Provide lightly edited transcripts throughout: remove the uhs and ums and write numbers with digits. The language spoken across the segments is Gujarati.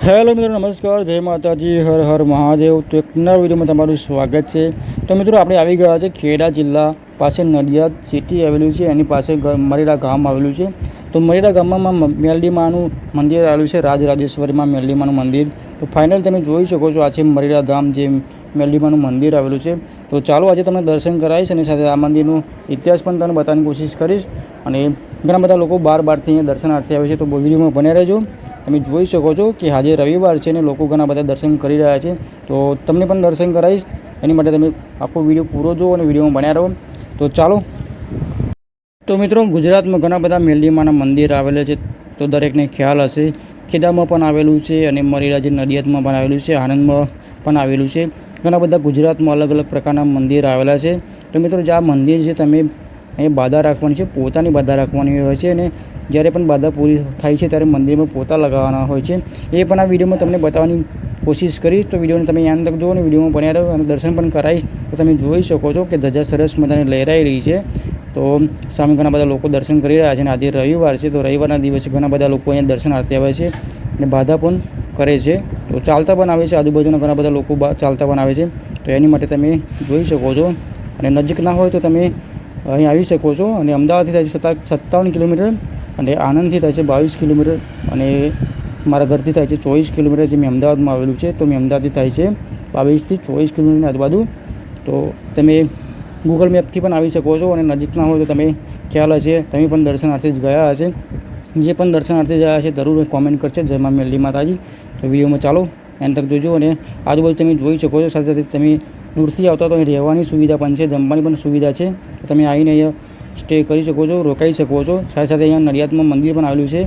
હેલો મિત્રો, નમસ્કાર, જય માતાજી, હર હર મહાદેવ। તો એક નવા વિડીયોમાં તમારું સ્વાગત છે। તો મિત્રો, આપણે આવી ગયા છે ખેડા જિલ્લા પાસે નડિયાદ સિટી આવેલું છે, એની પાસે મરેડા ગામ આવેલું છે। તો મરેડા ગામમાં મેલડીમાનું મંદિર આવેલું છે, રાજરાજેશ્વરીમાં મેલડીમાનું મંદિર। તો ફાઇનલ તમે જોઈ શકો છો, આ છે મરેડા ગામ જે મેલડીમાનું મંદિર આવેલું છે। તો ચાલો આજે તમને દર્શન કરાવીશ અને સાથે આ મંદિરનો ઇતિહાસ પણ તમને બતાવવાની કોશિશ કરીશ। અને ઘણા બધા લોકો બારથી અહીંયા દર્શનાર્થે આવે છે, તો વિડીયોમાં બન્યા રહેજો। તમે જોઈ શકો છો કે આજે રવિવાર છે ને લોકો ઘણા બધા દર્શન કરી રહ્યા છે, તો તમને પણ દર્શન કરાવીશ। એની માટે તમે આખો વિડીયો પૂરો જુઓ અને વિડીયોમાં બન્યા રહો। તો ચાલો। તો મિત્રો, ગુજરાતમાં ઘણા બધા મેલડીમાના મંદિર આવેલા છે, તો દરેકને ખ્યાલ હશે। ખેડામાં પણ આવેલું છે અને મરેડા જે નડિયાદમાં પણ આવેલું છે, આણંદમાં પણ આવેલું છે। ઘણા બધા ગુજરાતમાં અલગ અલગ પ્રકારના મંદિર આવેલા છે। તો મિત્રો, જે આ મંદિર છે તમે અહીં બાધા રાખવાની છે, પોતાની બાધા રાખવાની હોય છે અને જ્યારે પણ બાધા પૂરી થાય છે ત્યારે મંદિરમાં પોતા લગાવવાના હોય છે। એ પણ આ વિડીયોમાં તમને બતાવવાની કોશિશ કરીશ। તો વિડીયોને તમે યાદ તક જુઓ અને વિડીયોમાં બન્યા રહો અને દર્શન પણ કરાવીશ। તો તમે જોઈ શકો છો કે ધજા સરસ મજાને લહેરાઈ રહી છે। તો સામે ઘણા બધા લોકો દર્શન કરી રહ્યા છે અને આજે રવિવાર છે, તો રવિવારના દિવસે ઘણા બધા લોકો અહીંયા દર્શનાર્થે આવે છે અને બાધા પણ કરે છે। તો ચાલતા પણ આવે છે, આજુબાજુના ઘણા બધા લોકો ચાલતા પણ આવે છે। તો એની માટે તમે જોઈ શકો છો અને નજીક ના હોય તો તમે અહીં આવી શકો છો। અને અમદાવાદથી થાય છે 57 કિલોમીટર અને આણંદથી થાય છે 22 કિલોમીટર અને મારા ઘરથી થાય છે 24 કિલોમીટર, જે મેં અમદાવાદમાં આવેલું છે। તો મેં અમદાવાદથી થાય છે 22થી 24 કિલોમીટરની આજુબાજુ। તો તમે ગૂગલ મેપથી પણ આવી શકો છો અને નજીક ના હોય તો તમે ખ્યાલ હશે, તમે પણ દર્શનાર્થે જ ગયા હશે। જે પણ દર્શનાર્થે ગયા હશે જરૂર કોમેન્ટ કરશે જય મા મેલડી માતાજી। તો વિડીયોમાં ચાલો એન તક જોજો અને આજુબાજુ તમે જોઈ શકો છો। સાથે સાથે તમે દૂરથી આવતા તો અહીં રહેવાની સુવિધા પણ છે, જમવાની પણ સુવિધા છે। તો તમે આવીને અહીંયા સ્ટે કરી શકો છો, રોકાઈ શકો છો। સાથે સાથે અહીંયા નડિયાદમાં મંદિર પણ આવેલું છે,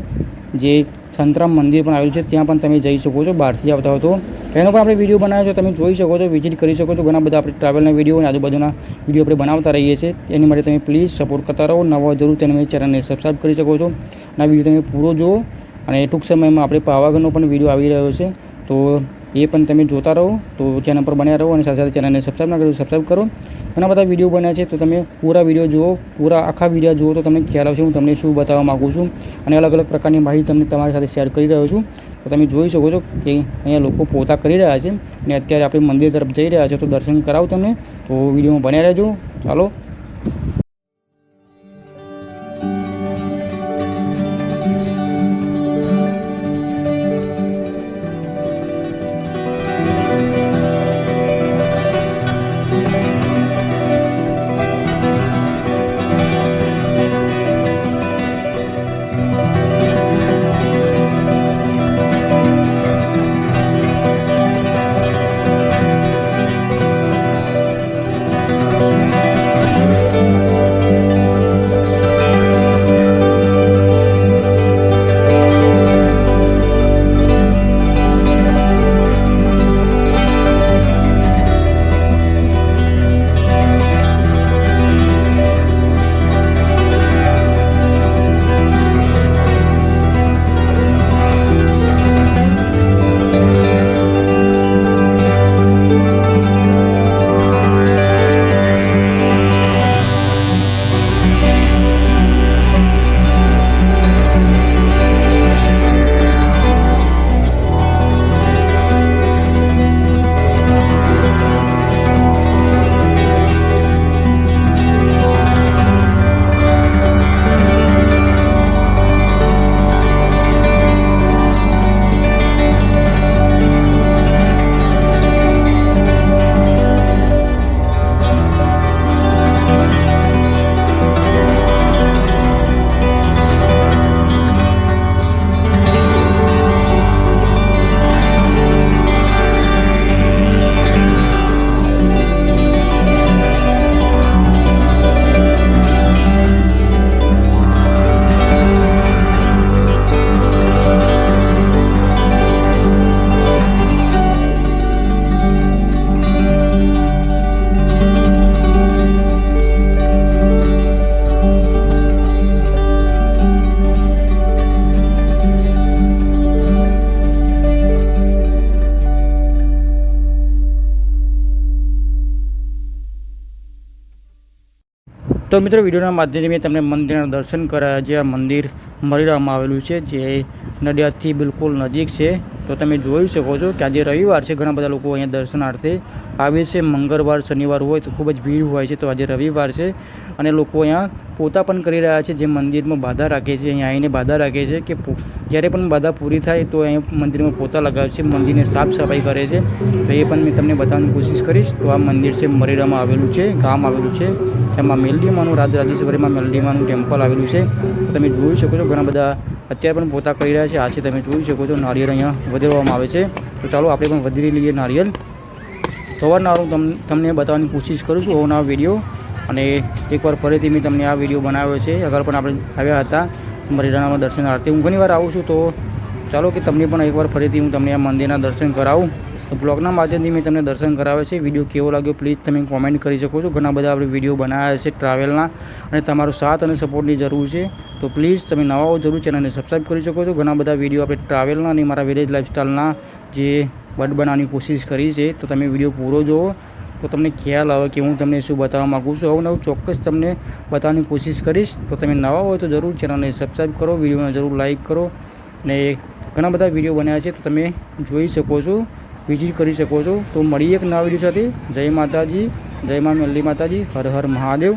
જે સંતરામ મંદિર પણ આવેલું છે, ત્યાં પણ તમે જઈ શકો છો બહારથી આવતા હો તો। એનો પણ આપણે વિડીયો બનાવ્યો છે, તમે જોઈ શકો છો, વિઝિટ કરી શકો છો। ઘણા બધા આપણે ટ્રાવેલના વિડીયો અને આજુબાજુના વિડીયો આપણે બનાવતા રહીએ છીએ। એની માટે તમે પ્લીઝ સપોર્ટ કરતા રહો। નવા જરૂર તેને ચેનલને સબસ્ક્રાઈબ કરી શકો છો અને આ વિડીયો તમે પૂરો જુઓ। અને ટૂંક સમયમાં આપણે પાવાગઢનો પણ વિડીયો આવી રહ્યો છે, તો એ પણ તમે જોતા રહો। તો ચેનલ પર બન્યા રહો અને સાથે સાથે ચેનલને સબસ્ક્રાઈબ ના કરો સબસ્ક્રાઈબ કરો। ઘણા બધા વિડીયો બન્યા છે, તો તમે પૂરા વિડીયો જુઓ, પૂરા આખા વિડીયો જુઓ તો તમને ખ્યાલ આવશે હું તમને શું બતાવવા માગું છું અને અલગ અલગ પ્રકારની માહિતી તમને તમારી સાથે શેર કરી રહ્યો છું। તો તમે જોઈ શકો છો કે અહીંયા લોકો પોતા કરી રહ્યા છે અને અત્યારે આપણે મંદિર તરફ જઈ રહ્યા છે, તો દર્શન કરાવું તમને। તો વિડીયોમાં બન્યા રહેજો, ચાલો। તો મિત્રો, વિડીયોના માધ્યમથી મેં તમને મંદિરના દર્શન કરાયા છે। આ મંદિર મરીડામાં આવેલું છે, જે નડિયાદથી બિલકુલ નજીક છે. તો તમે જોઈ શકો છો કે આજે રવિવાર છે, ઘણા બધા લોકો અહીંયા દર્શનાર્થે આવે છે. મંગળવાર શનિવાર હોય તો ખૂબ જ ભીડ હોય છે, તો આજે રવિવાર છે અને લોકો અહીંયા પોતા પણ કરી રહ્યા છે, જે મંદિરમાં બાધા રાખે છે. અહીંયા આવીને બાધા રાખે છે કે જ્યારે પણ બાધા પૂરી થાય તો અહીંયા મંદિરમાં પોતા લગાવે છે, મંદિરની સાફ સફાઈ કરે છે. તો એ પણ મેં તમને બતાવવાની કોશિશ કરીશ. તો આ મંદિર છે મરીડામાં આવેલું છે, ગામ આવેલું છે. એમાં મેલડીમાનું રાજરાજેશ્વરીમાં મેલડીમાનું ટેમ્પલ આવેલું છે. તો તમે જોઈ શકો છો ઘણા બધા અત્યારે પણ પોતા કરી રહ્યા છે. આ છે તમે જોઈ શકો છો નારિયેળ અહીંયા વધારવામાં આવે છે. તો ચાલો આપણે પણ વધારી લઈએ નારિયેળ. તો અવારનવાર તમને બતાવવાની કોશિશ કરું છું અવનવા વિડીયો. અને એકવાર ફરીથી મેં તમને આ વિડીયો બનાવ્યો છે. આગળ પણ આપણે આવ્યા હતા મરીડાના દર્શનાર્થે. હું ઘણીવાર આવું છું, તો ચાલો કે તમને પણ એકવાર ફરીથી હું તમને આ મંદિરના દર્શન કરાવું. તો બ્લોગના માધ્યમથી મેં તમને દર્શન કરાવે છે. વિડીયો કેવો લાગ્યો પ્લીઝ તમે કોમેન્ટ કરી શકો છો. ઘણા બધા આપણે વિડીયો બનાવ્યા છે ટ્રાવેલના, અને તમારો સાથ અને સપોર્ટની જરૂર છે. તો પ્લીઝ તમે નવા હો જરૂર ચેનલને સબસ્ક્રાઈબ કરી શકો છો. ઘણા બધા વિડીયો આપણે ટ્રાવેલના અને મારા વિલેજ લાઈફસ્ટાઈલના જે બનાવવાની કોશિશ કરી છે. તો તમે વિડીયો પૂરો જુઓ તો તમને ખ્યાલ આવે કે હું તમને શું બતાવવા માગું છું. નવું ચોક્કસ તમને બતાવવાની કોશિશ કરીશ. તો તમે નવા હોય તો જરૂર ચેનલને સબસ્ક્રાઈબ કરો, વિડીયોને જરૂર લાઇક કરો. અને ઘણા બધા વિડીયો બન્યા છે, તો તમે જોઈ શકો છો, વિઝિટ કરી શકો છો. તો મળીએ એક નવા વિડીયો સાથે. જય માતાજી, જય મા મેલડી માતાજી, હર હર મહાદેવ.